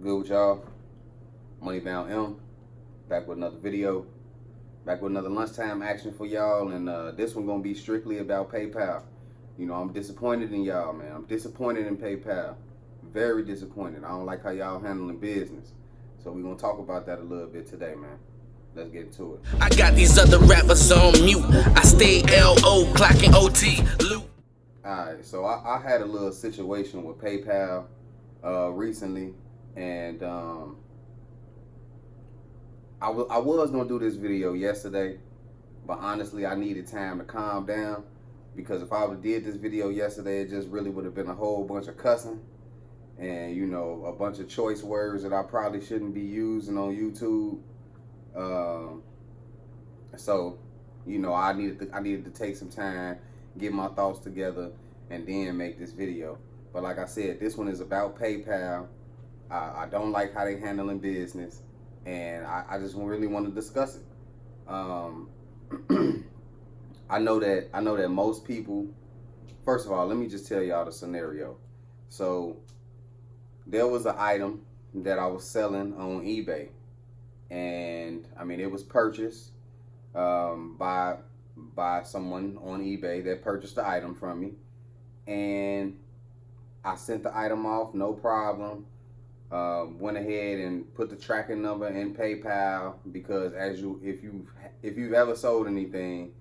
Good with y'all? Moneybound M, back with another video, back with another lunchtime action for y'all, and this one gonna be strictly about PayPal. You know, I'm disappointed in y'all, man. I'm disappointed in PayPal. Very disappointed. I don't like how y'all handling business. So we're gonna talk about that a little bit today, man. Let's get into it. I got these other rappers on mute. I stay LO, clocking OT. Alright, so I had a little situation with PayPal recently, and I was gonna do this video yesterday, but honestly I needed time to calm down, because if I would have did this video yesterday, it just really would have been a whole bunch of cussing and, you know, a bunch of choice words that I probably shouldn't be using on YouTube. So, you know, I needed to take some time, get my thoughts together, and then make this video. But like I said, this one is about PayPal. I don't like how they handling business, and I just really want to discuss it. I know that most people. First of all, let me just tell y'all the scenario. So there was an item that I was selling on eBay, and I mean, it was purchased by someone on eBay that purchased the item from me, and I sent the item off, no problem. Went ahead and put the tracking number in PayPal, because if you've ever sold anything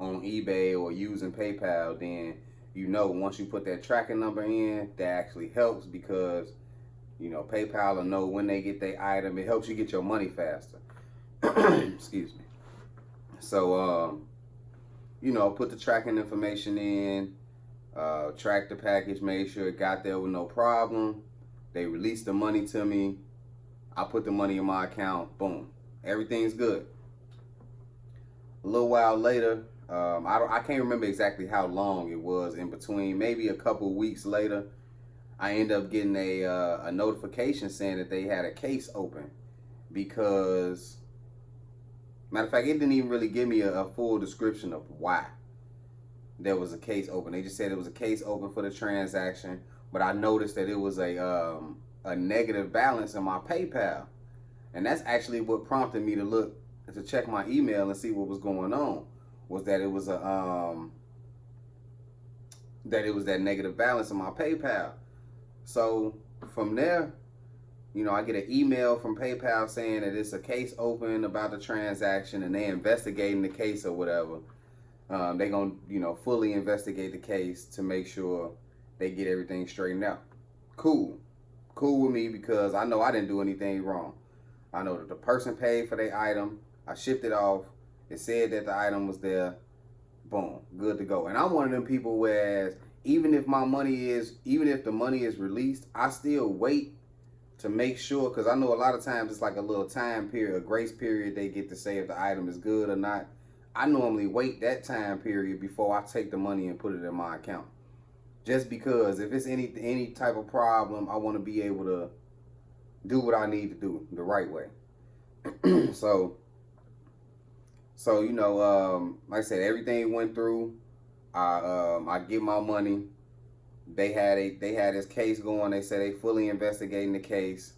on eBay or using PayPal, then you know once you put that tracking number in, that actually helps, because you know PayPal will know when they get their item. It helps you get your money faster. Excuse me. So you know, put the tracking information in, tracked the package, made sure it got there with no problem. They released the money to me. I put the money in my account. Boom. Everything's good. A little while later, I can't remember exactly how long it was in between. Maybe a couple weeks later, I ended up getting a notification saying that they had a case open, because, matter of fact, it didn't even really give me a full description of why there was a case open. They just said it was a case open for the transaction. But I noticed that it was a negative balance in my PayPal, and that's actually what prompted me to check my email and see what was going on. Was that it was that negative balance in my PayPal. So from there, you know, I get an email from PayPal saying that it's a case open about the transaction, and they investigating the case or whatever. They gonna, you know, fully investigate the case to make sure they get everything straightened out. Cool with me, because I know I didn't do anything wrong. I know that the person paid for their item. I shipped it off. It said that the item was there. Boom, good to go. And I'm one of them people, whereas even if the money is released, I still wait to make sure, because I know a lot of times it's like a little time period, a grace period they get to say if the item is good or not. I normally wait that time period before I take the money and put it in my account. Just because if it's any type of problem, I want to be able to do what I need to do the right way. So you know, like I said, everything went through. I get my money. They had this case going. They said they fully investigating the case.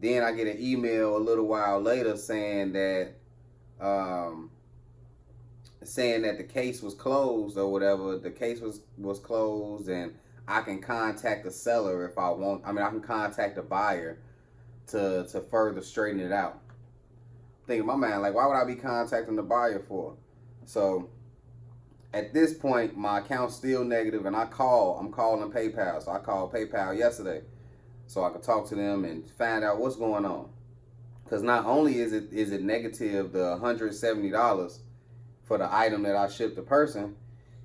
Then I get an email a little while later saying that the case was closed or whatever. The case was closed, and I can contact the seller if I want. I mean, I can contact the buyer to further straighten it out. I'm thinking in my mind, like, why would I be contacting the buyer for? So at this point, my account's still negative, and I'm calling PayPal. So I called PayPal yesterday so I could talk to them and find out what's going on. Because not only is it negative, the $170 for the item that I shipped the person,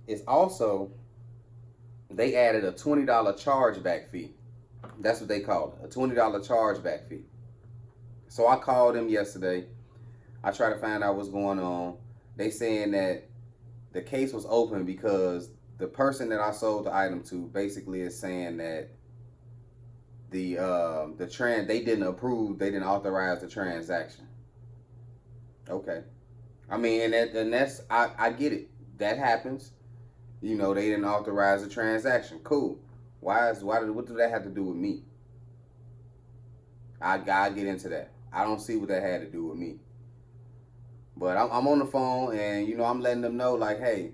it's also, they added a $20 chargeback fee. That's what they called it, a $20 chargeback fee. So I called them yesterday. I tried to find out what's going on. They saying that the case was open because the person that I sold the item to basically is saying that they didn't authorize the transaction. Okay. I mean, and that's, I get it. That happens. You know, they didn't authorize the transaction. Cool. What do that have to do with me? I gotta get into that. I don't see what that had to do with me. But I'm on the phone, and I'm letting them know, like, hey,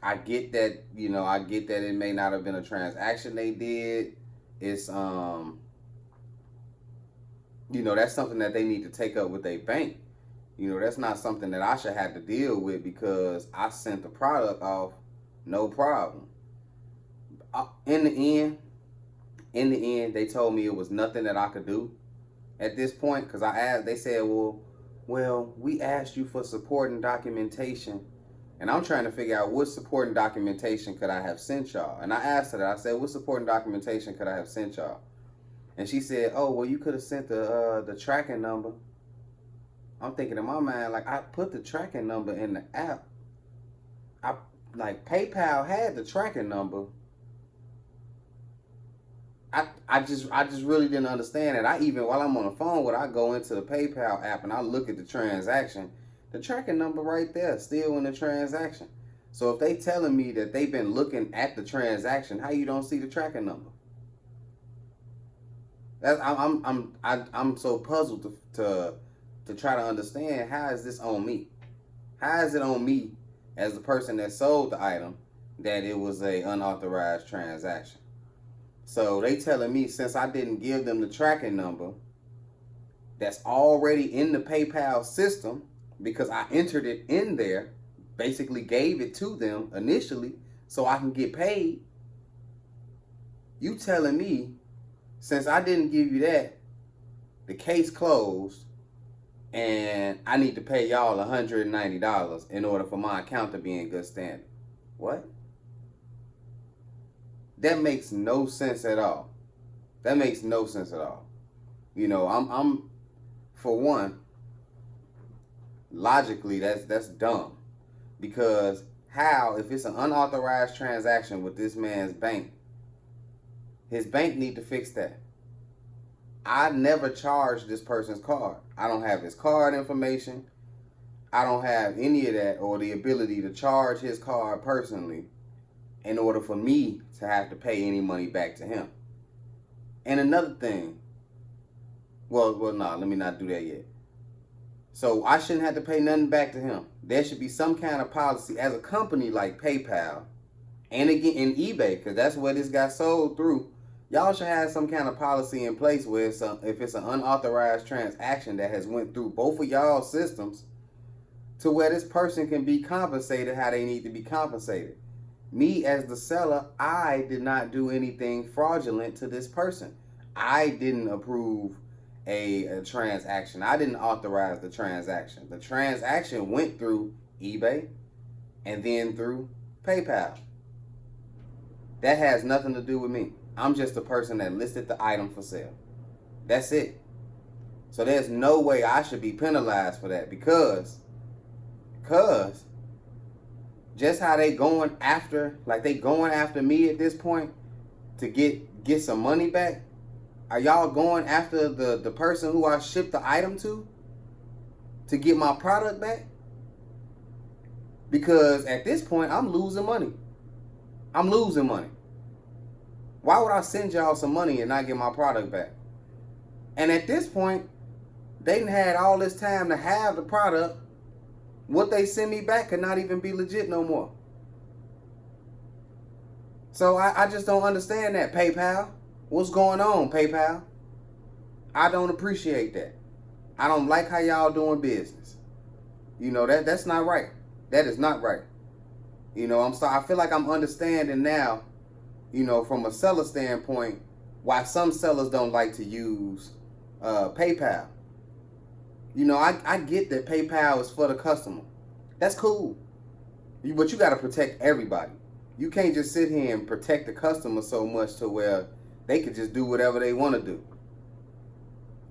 I get that, I get that it may not have been a transaction they did. It's that's something that they need to take up with their bank. That's not something that I should have to deal with because I sent the product off, no problem. In the end, they told me it was nothing that I could do at this point because I asked. They said, well, we asked you for support and documentation, and I'm trying to figure out what support and documentation could I have sent y'all. And I asked her that. I said, what support and documentation could I have sent y'all? And she said, oh, well, you could have sent the tracking number. I'm thinking in my mind, like, I put the tracking number in the app. PayPal had the tracking number. I just really didn't understand it. While I'm on the phone, when I go into the PayPal app and I look at the transaction, the tracking number right there, still in the transaction. So if they telling me that they've been looking at the transaction, how you don't see the tracking number? I'm so puzzled to try to understand, how is this on me? How is it on me as the person that sold the item that it was a unauthorized transaction? So they telling me, since I didn't give them the tracking number that's already in the PayPal system because I entered it in there, basically gave it to them initially so I can get paid. You telling me, since I didn't give you that, the case closed and I need to pay y'all $190 in order for my account to be in good standing. What? That makes no sense at all. That makes no sense at all. I'm for one, logically that's dumb. Because how, if it's an unauthorized transaction with this man's bank, his bank need to fix that. I never charged this person's card. I don't have his card information. I don't have any of that or the ability to charge his card personally in order for me to have to pay any money back to him. And another thing, no, let me not do that yet. So I shouldn't have to pay nothing back to him. There should be some kind of policy as a company like PayPal and again in eBay, because that's where this got sold through. Y'all should have some kind of policy in place where if it's an unauthorized transaction that has went through both of y'all's systems, to where this person can be compensated how they need to be compensated. Me as the seller, I did not do anything fraudulent to this person. I didn't approve a transaction. I didn't authorize the transaction. The transaction went through eBay and then through PayPal. That has nothing to do with me. I'm just the person that listed the item for sale. That's it. So there's no way I should be penalized for that because just how they going after me at this point to get some money back. Are y'all going after the person who I shipped the item to get my product back? Because at this point, I'm losing money. Why would I send y'all some money and not get my product back? And at this point, they done had all this time to have the product. What they send me back could not even be legit no more. So I just don't understand that, PayPal. What's going on, PayPal? I don't appreciate that. I don't like how y'all doing business. That's not right. That is not right. I feel like I'm understanding now, from a seller standpoint, why some sellers don't like to use PayPal. I get that PayPal is for the customer. That's cool. But you got to protect everybody. You can't just sit here and protect the customer so much to where they could just do whatever they want to do.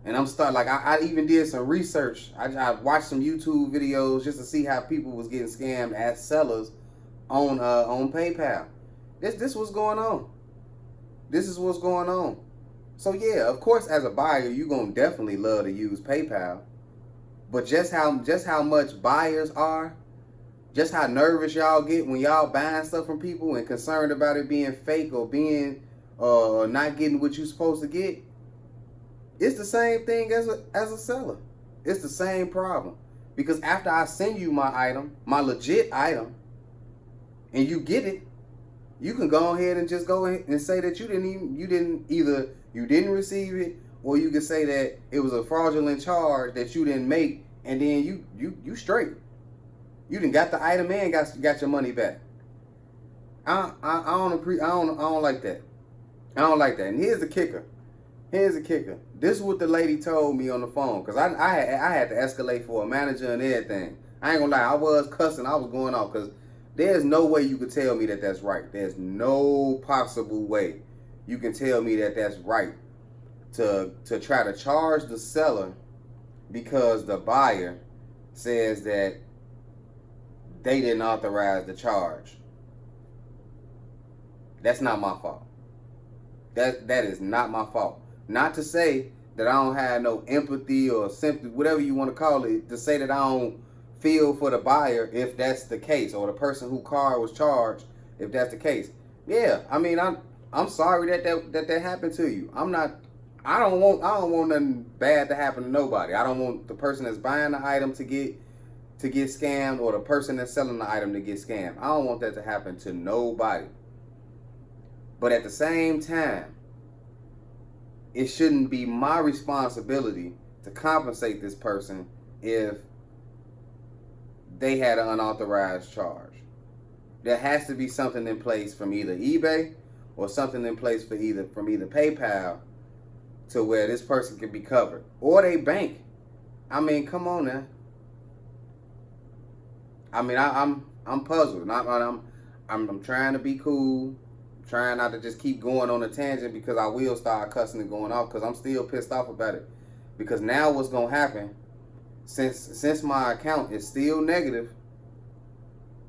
And I even did some research. I watched some YouTube videos just to see how people was getting scammed as sellers on PayPal. This what's going on. This is what's going on. So yeah, of course, as a buyer, you're gonna definitely love to use PayPal. But just how much buyers are, just how nervous y'all get when y'all buying stuff from people and concerned about it being fake or being not getting what you're supposed to get. It's the same thing as a seller. It's the same problem. Because after I send you my item, my legit item, and you get it, you can go ahead and just go ahead and say that you didn't receive it, or you can say that it was a fraudulent charge that you didn't make, and then you straight. You done got the item and got your money back. I don't like that. I don't like that. And here's the kicker. This is what the lady told me on the phone, because I had to escalate for a manager and everything. I ain't gonna lie, I was cussing, I was going off, because there's no way you could tell me that that's right. There's no possible way you can tell me that that's right to try to charge the seller because the buyer says that they didn't authorize the charge. That's not my fault. That is not my fault. Not to say that I don't have no empathy or sympathy, whatever you want to call it, to say that I don't feel for the buyer if that's the case, or the person who car was charged if that's the case. Yeah, I mean, I'm sorry that happened to you. I don't want nothing bad to happen to nobody. I don't want the person that's buying the item to get scammed, or the person that's selling the item to get scammed. I don't want that to happen to nobody. But at the same time, it shouldn't be my responsibility to compensate this person if they had an unauthorized charge. There has to be something in place from either eBay or something in place from either PayPal to where this person can be covered, or they bank. I mean, come on now. I mean, I'm puzzled. I'm trying to be cool. Trying not to just keep going on a tangent, because I will start cussing and going off, because I'm still pissed off about it. Because now what's gonna happen, since my account is still negative,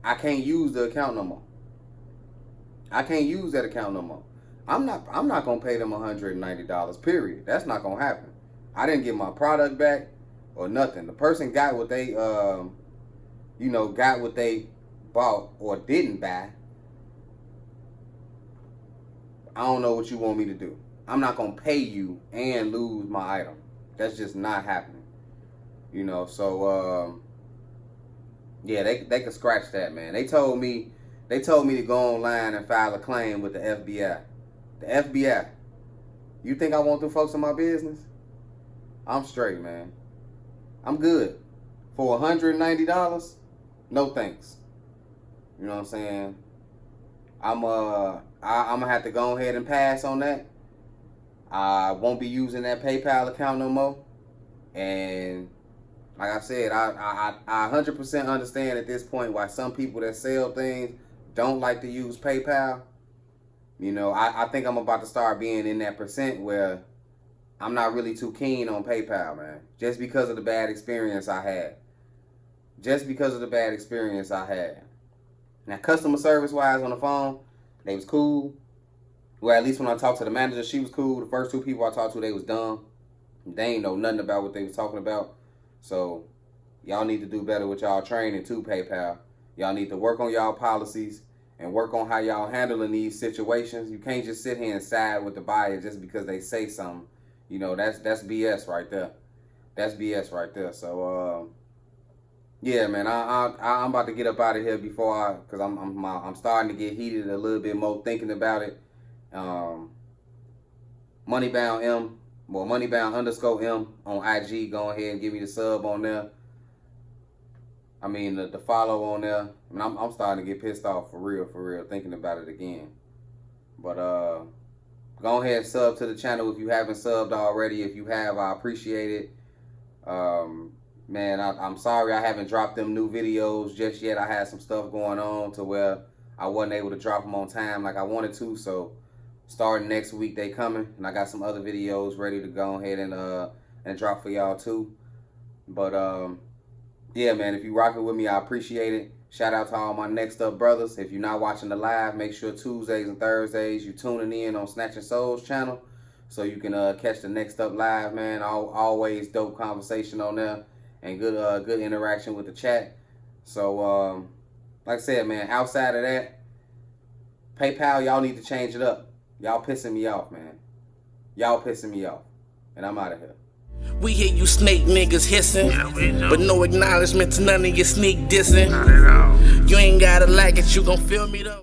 I can't use the account no more. I can't use that account no more. I'm not gonna pay them $190, period. That's not gonna happen. I didn't get my product back or nothing. The person got what they got what they bought or didn't buy. I don't know what you want me to do. I'm not gonna pay you and lose my item. That's just not happening. So yeah, they could scratch that, man. They told me to go online and file a claim with the FBI. The FBI. You think I want them folks in my business? I'm straight, man. I'm good. For $190, no thanks. You know what I'm saying? I'm gonna have to go ahead and pass on that. I won't be using that PayPal account no more. And like I said, I 100% understand at this point why some people that sell things don't like to use PayPal. I think I'm about to start being in that percent where I'm not really too keen on PayPal, man. Just because of the bad experience I had. Now, customer service wise on the phone, they was cool. Well, at least when I talked to the manager, she was cool. The first two people I talked to, they was dumb. They ain't know nothing about what they was talking about. So, y'all need to do better with y'all training too, PayPal. Y'all need to work on y'all policies and work on how y'all handling these situations. You can't just sit here and side with the buyer just because they say something. That's BS right there. That's BS right there. So, yeah, man, I'm about to get up out of here because I'm starting to get heated a little bit more thinking about it. Moneybound _M on IG. Go ahead and give me the sub on there. I mean the follow on there. I mean, I'm starting to get pissed off for real, thinking about it again. But go ahead and sub to the channel if you haven't subbed already. If you have, I appreciate it. Man, I'm sorry I haven't dropped them new videos just yet. I had some stuff going on to where I wasn't able to drop them on time like I wanted to. So starting next week, they coming, and I got some other videos ready to go ahead and drop for y'all too. But yeah, man, if you rocking with me, I appreciate it. Shout out to all my next up brothers. If you're not watching the live, make sure Tuesdays and Thursdays you tuning in on Snatching Souls channel so you can catch the next up live, man. Always dope conversation on there and good interaction with the chat. So like I said, man, outside of that, PayPal, y'all need to change it up. Y'all pissing me off, man. Y'all pissing me off. And I'm out of here. We hear you snake niggas hissing, but no acknowledgement to none of your sneak dissing. Not at all. You ain't gotta like it, you gon' feel me though.